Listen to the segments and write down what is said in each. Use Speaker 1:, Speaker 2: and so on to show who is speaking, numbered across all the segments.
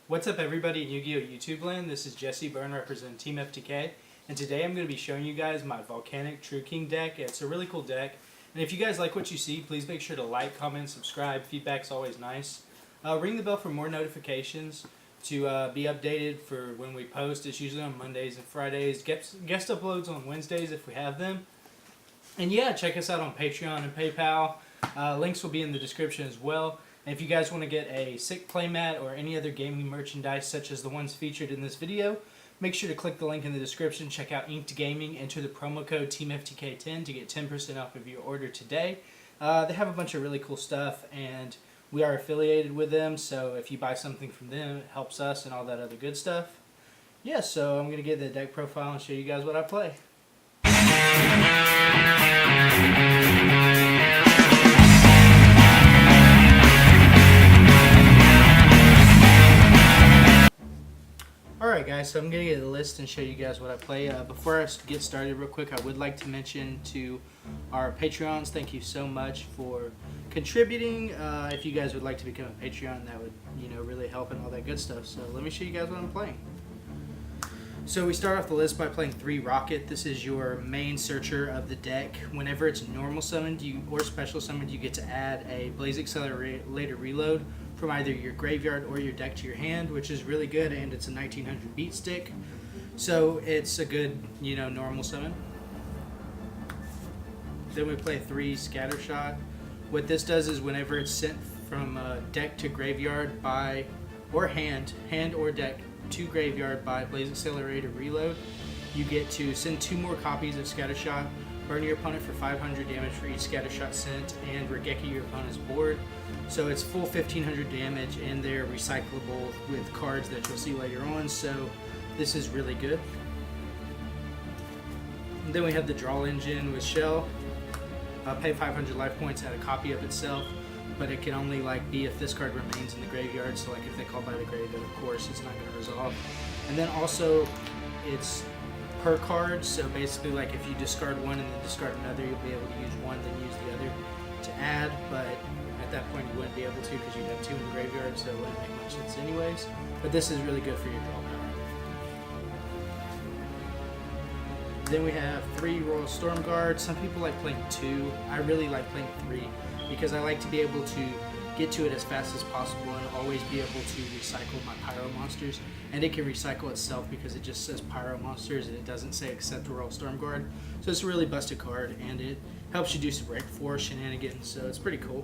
Speaker 1: What's up everybody in YuGiOh YouTube land? This is jesseburn representing Team FTK, and today I'm going to be showing you guys my Volcanic True King deck. It's a really cool deck, and if you guys like what you see, please make sure to like, comment, subscribe. Feedback's always nice. Ring the bell for more notifications to be updated for when we post. It's usually on Mondays and Fridays. Guest uploads on Wednesdays if we have them. And yeah, check us out on Patreon and PayPal. Links will be in the description as well. And if you guys want to get a sick playmat or any other gaming merchandise such as the ones featured in this video, make sure to click the link in the description. Check out Inked Gaming. Enter the promo code TEAMFTK10 to get 10% off of your order today. They have a bunch of really cool stuff, and we are affiliated with them, so if you buy something from them, it helps us and all that other good stuff. Yeah, so I'm going to get the deck profile and show you guys what I play. Alright guys, so I'm going to get a list and show you guys what I play. Before I get started real quick, I would like to mention to our Patreons, thank you so much for contributing. If you guys would like to become a Patreon, that would really help and all that good stuff. So let me show you guys what I'm playing. So we start off the list by playing 3 Rocket. This is your main searcher of the deck. Whenever it's normal summoned or special summoned, you get to add a Blaze Accelerator reload from either your graveyard or your deck to your hand, which is really good, and it's a 1900 beat stick. So it's a good, normal summon. Then we play 3 Scattershot. What this does is whenever it's sent from deck to graveyard by, or hand or deck to graveyard by Blaze Accelerator Reload, you get to send 2 more copies of Scattershot, burn your opponent for 500 damage for each Scattershot sent, and Regeki your opponent's board. So it's full 1500 damage, and they're recyclable with cards that you'll see later on, so this is really good. And then we have the Drawl Engine with Shell. Pay 500 life points, add a copy of itself, but it can only be if this card remains in the graveyard, so if they call by the graveyard, of course it's not going to resolve. And then also it's per card, so basically if you discard one and then discard another, you'll be able to use one then use the other to add, but at that point you wouldn't be able to because you'd have 2 in the graveyard, so it wouldn't make much sense anyways. But this is really good for your draw power. Then we have 3 Royal Storm Guard. Some people like playing 2. I really like playing 3 because I like to be able to get to it as fast as possible and always be able to recycle my Pyro Monsters. And it can recycle itself because it just says Pyro Monsters and it doesn't say except Royal Storm Guard. So it's a really busted card, and it helps you do some break force shenanigans, so it's pretty cool.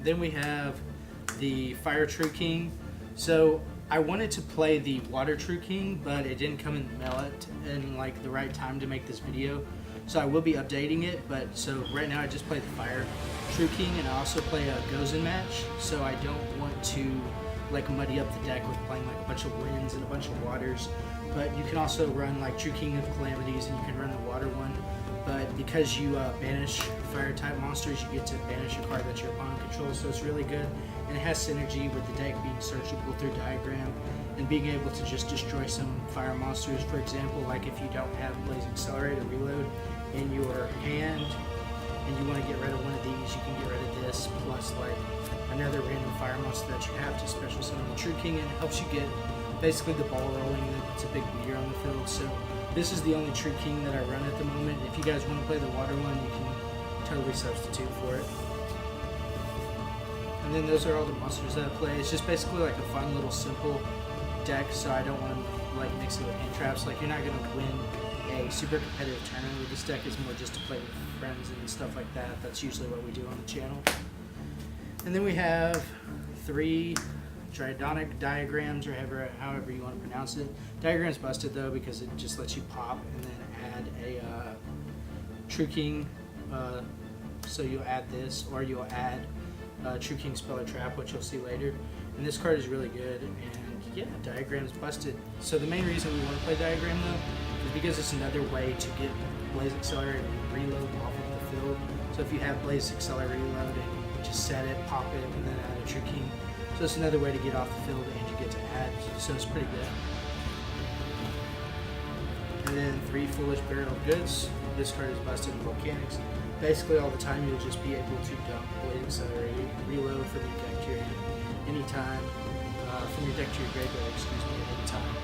Speaker 1: Then we have the Fire True King. So I wanted to play the Water True King, but it didn't come in the mail in the right time to make this video. So I will be updating it, but so right now I just play the Fire True King, and I also play a Gozen match. So I don't want to muddy up the deck with playing a bunch of winds and a bunch of waters. But you can also run True King of Calamities, and you can run the water one. But because you banish fire type monsters, you get to banish a card that your opponent controls, so it's really good. And it has synergy with the deck being searchable through diagram and being able to just destroy some fire monsters. For example, if you don't have Blaze Accelerator Reload in your hand and you want to get rid of one of these, you can get rid of this plus another random fire monster that you have to special summon the True King, and it helps you get basically the ball rolling. It's a big beater on the field, so this is the only True King that I run at the moment. If you guys want to play the water one, you can totally substitute for it. And then those are all the monsters that I play. It's just basically a fun little simple deck, so I don't want to mix it with hand traps. You're not going to win a super competitive tournament with this deck. It's more just to play with friends and stuff like that. That's usually what we do on the channel. And then we have 3 Dryadonic Diagrams, or however you want to pronounce it. Diagram's busted though because it just lets you pop and then add a True King. So you'll add this, or you'll add True King Speller Trap, which you'll see later. And this card is really good, and yeah, Diagram's busted. So the main reason we want to play Diagram though is because it's another way to get Blaze Accelerator Reload off of the field. So if you have Blaze Accelerator Reload and you just set it, pop it, and then add a True King. So it's another way to get off the field and you get to add, so it's pretty good. And then 3 Foolish Barrel of Goods. This card is busted in Volcanics. Basically all the time you'll just be able to dump Blaze Accelerator Reload from your deck to your hand anytime. from your deck to your graveyard, excuse me, at any time.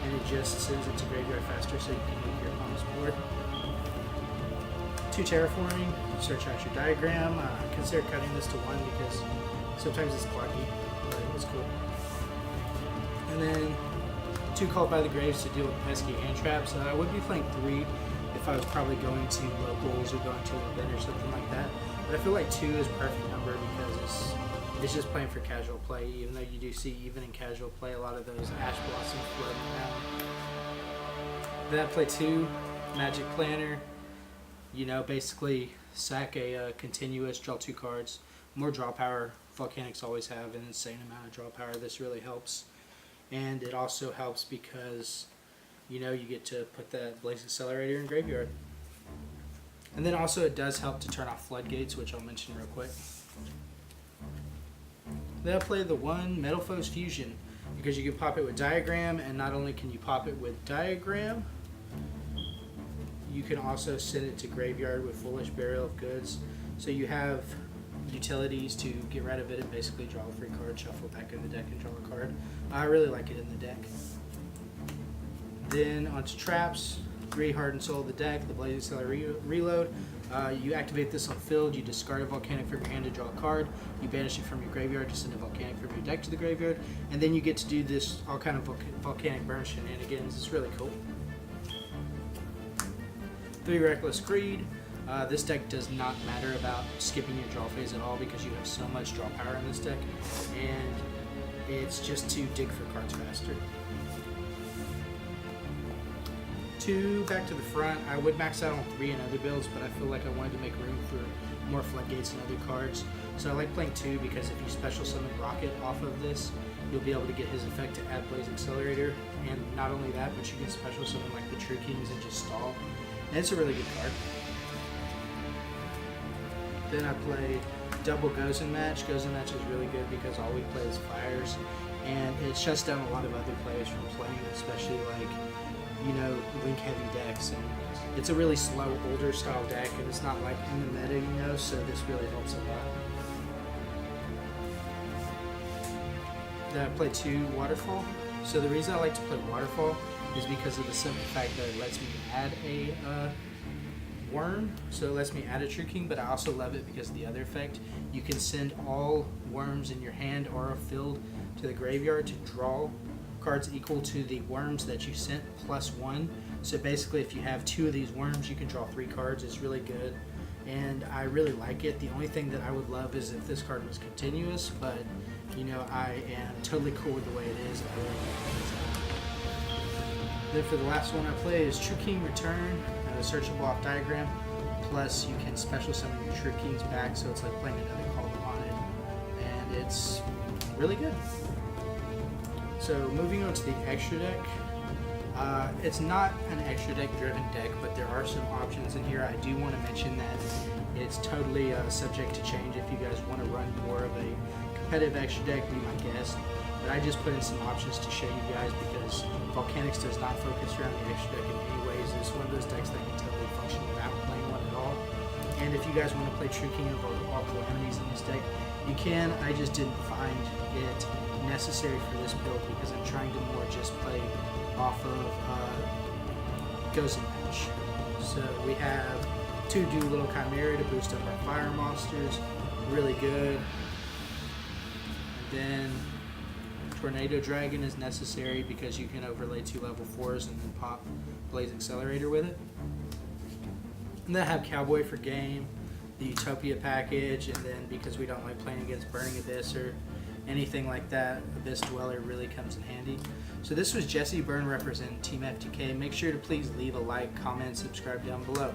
Speaker 1: And it just sends it to graveyard faster so you can move your opponent's board. 2 terraforming, search out your diagram. Consider cutting this to 1 because sometimes it's cloggy, but it's cool. And then 2 Called by the Graves to deal with pesky hand traps. I would be playing 3 if I was probably going to locals or going to an event or something like that. But I feel like 2 is a perfect number because it's just playing for casual play, even though you do see even in casual play a lot of those Ash Blossoms floating around. Then I play 2 Magic Planner. You know, basically sack a continuous, draw 2 cards. More draw power. Volcanics always have an insane amount of draw power. This really helps. And it also helps because, you know, you get to put that Blaze Accelerator in graveyard. And then also it does help to turn off floodgates, which I'll mention real quick. Then I play the 1 Metal Foes Fusion because you can pop it with Diagram, and not only can you pop it with Diagram, you can also send it to graveyard with Foolish Burial of Goods. So you have utilities to get rid of it and basically draw a free card, shuffle back in the deck and draw a card. I really like it in the deck. Then onto traps, 3 Heart and Soul of the deck, the Blaze Accelerator Reload. You activate this on field, you discard a Volcanic from your hand to draw a card, you banish it from your graveyard to send a Volcanic from your deck to the graveyard, and then you get to do this all kind of Volcanic burn shenanigans. It's really cool. 3 Reckless Greed. This deck does not matter about skipping your draw phase at all because you have so much draw power in this deck, and it's just to dig for cards faster. 2 back to the front. I would max out on 3 in other builds, but I feel like I wanted to make room for more floodgates and other cards. So I like playing 2 because if you special summon Rocket off of this, you'll be able to get his effect to add Blaze Accelerator, and not only that, but you can special summon like the True Kings and just stall. And it's a really good card. Then I play double Gozen Match. Gozen Match is really good because all we play is fires, and it shuts down a lot of other players from playing, especially like, you know, link heavy decks. And it's a really slow, older style deck, and it's not like in the meta, you know, so this really helps a lot. Then I play 2 Waterfall. So the reason I like to play Waterfall is because of the simple fact that it lets me add a worm, so it lets me add a True King, but I also love it because of the other effect. You can send all worms in your hand or a field to the graveyard to draw cards equal to the worms that you sent plus 1. So basically if you have 2 of these worms, you can draw 3 cards. It's really good, and I really like it. The only thing that I would love is if this card was continuous, but you know, I am totally cool with the way it is. I really like it. Then for the last one I play is True King Return, a searchable off diagram, plus you can special summon your True Kings back, so it's like playing another Call to Wanted, and it's really good. So moving on to the extra deck, it's not an extra deck driven deck, but there are some options in here. I do want to mention that it's totally subject to change. If you guys want to run more of a competitive extra deck, be my guest. But I just put in some options to show you guys because Volcanics does not focus around the extra deck in any ways. It's one of those decks that can totally function without playing one at all. And if you guys want to play True King of all Calamities in this deck, you can. I just didn't find it necessary for this build because I'm trying to more just play off of Gozen Match. So we have 2 Doolittle Chimera to boost up our fire monsters. Really good. And then Tornado Dragon is necessary because you can overlay 2 level 4s and then pop Blaze Accelerator with it. And then I have Cowboy for game, the Utopia package, and then because we don't like playing against Burning Abyss or anything like that, Abyss Dweller really comes in handy. So this was jesseburn representing Team FTK. Make sure to please leave a like, comment, subscribe down below.